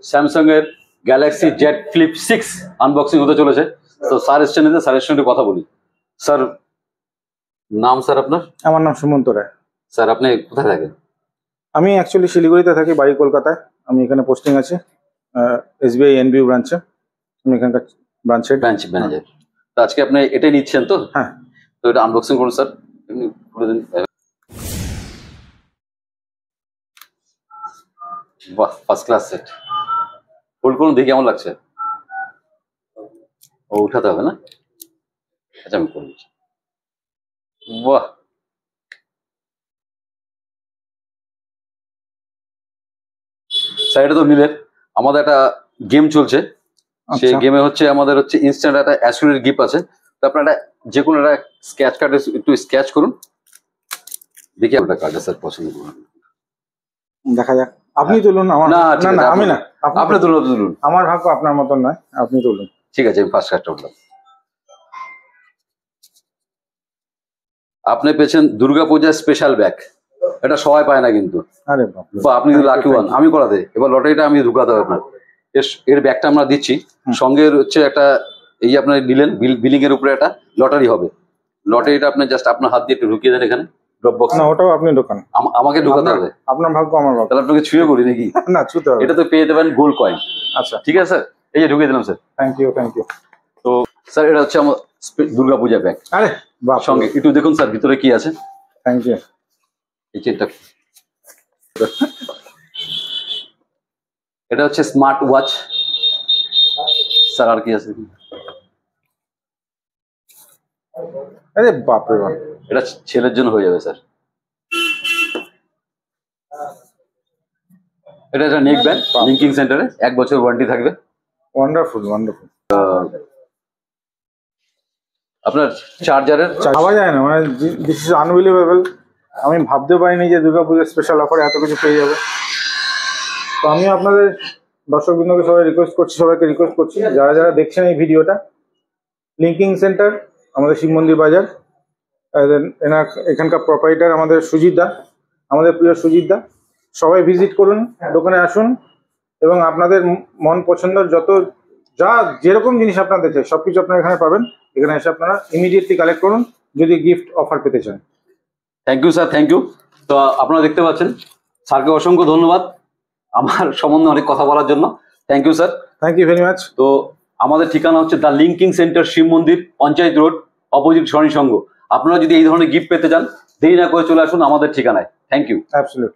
Samsung এর Galaxy Z flip 6 unboxing হতে চলেছে। তো স্যার এসছেন, স্যারের সঙ্গে কথা বলি। স্যার, নাম স্যার আপনার? আমার নাম সুমন্ত রায়। স্যার, আপনি কোথায় থাকেন? আমি অ্যাকচুয়ালি শিলিগুড়িতে থাকি, বাড়ি কলকাতায়। আমি এখানে পোস্টিং আছি এসবিআই এনবিইউ ব্রাঞ্চে। আমি এখানকার ব্রাঞ্চ ম্যানেজার। তো আজকে আপনি এটাই নিচ্ছেন তো? হ্যাঁ। তো এটা আনবক্সিং করুন স্যার। বাহ, ফার্স্ট ক্লাস সেট। হোল্ড করুন, দেখি কেমন লাগছে। ও উঠাতে হবে না? আচ্ছা, আমি করে দিচ্ছি। বাহ, স্যার এটা তো নিলেন। আমাদের একটা গেম চলছে, সেই গেমে হচ্ছে আমাদের হচ্ছে ইনস্ট্যান্ট একটা অ্যাসুরের গিফট আছে। তো আপনারা যে কোনো একটা স্কেচ কার্ড একটু স্কেচ করুন, দেখি আপনার কার্ডটা স্যার পছন্দ করুন। দেখা যাক। আপনি তুলুন। আমার না, না, আমি না, আপনি তুলুন। আমার ভাগ্য আপনার মতন নয়, আপনি তুলুন। ঠিক আছে, আমি ফার্স্ট কার্ডটা উঠলাম। আপনি পেয়েছেন দুর্গাপূজার স্পেশাল ব্যাগ। এটা সবাই পায় না কিন্তু। আরে বাহ, আপনি লাকি ওয়ান। আমি করাতে এবার লটারিটা আমি ঢুকাতে হবে আপনার। এর ব্যাগটা আমরা দিচ্ছি, সঙ্গে হচ্ছে একটা এই আপনার নিলেন বিলিং এর উপরে একটা লটারি হবে। লটারিটা আপনি জাস্ট আপনার হাত দিয়ে একটু ঢুকিয়ে দেন এখানে ড্রপ বক্স। না, ওটাও আপনি ঢোকান। আমাকে ঢুকাতে হবে? আপনার ভাগ্য আমার ভাগ্য। তাহলে আপনাকে ছুঁয়ে বলি নাকি? না, ছুতে হবে। এটা তো পেয়ে দেবেন গোল্ড কয়েন। আচ্ছা, ঠিক আছে স্যার, এই যে ঢুকিয়ে দিলাম স্যার। Thank you. তো স্যার, এটা হচ্ছে আমার দুর্গাপূজা ব্যাগ। আরে বাহ, সঙ্গে একটু দেখুন স্যার ভিতরে কি আছে। Thank you. এই চেনটা, এটা হচ্ছে স্মার্ট ওয়াচ। স্যার আর কি আছে? আরে বাপরে বাপ, এটা ছেলের জন্য হয়ে যাবে স্যার। এটা একটা নেক ব্যান্ড, লিঙ্কিং সেন্টারে 1 বছর ওয়ারেন্টি থাকবে। ওয়ান্ডারফুল। আপনার চার্জারের ভাবা যায় না, মানে দিস ইজ আনবিলিভেবল। আমি ভাবতে পারিনি যে দুর্গাপূজার স্পেশাল অফারে এত কিছু পেয়ে যাবে। তো আমি আপনাদের দর্শকবৃন্দকে সবাইকে রিকোয়েস্ট করছি, যারা যারা দেখছেন এই ভিডিওটা, লিঙ্কিং সেন্টার, আমাদের শিব মন্দির বাজার, এখানকার প্রোপাইটার আমাদের সুজিত দা, আমাদের প্রিয় সুজিত দা। সবাই ভিজিট করুন, দোকানে আসুন এবং আপনাদের মন পছন্দের যেরকম জিনিস আপনাদের চাই সবকিছু আপনারা এখানে পাবেন। এখানে এসে আপনারা ইমিডিয়েটলি কালেক্ট করুন যদি গিফট অফার পেতে চান। Thank you sir, thank you. তো আপনারা দেখতে পাচ্ছেন, স্যারকে অসংখ্য ধন্যবাদ আমার সম্বন্ধে অনেক কথা বলার জন্য। Thank you sir. Thank you very much. তো আমাদের ঠিকানা হচ্ছে the linking centre, Shiv Mandir, Panchayat road, opposite Shani Sangha. আপনারা যদি এই ধরনের গিফট পেতে চান, দেরি না করে চলে আসুন আমাদের ঠিকানায়। Thank you. অ্যাবসলিউটলি।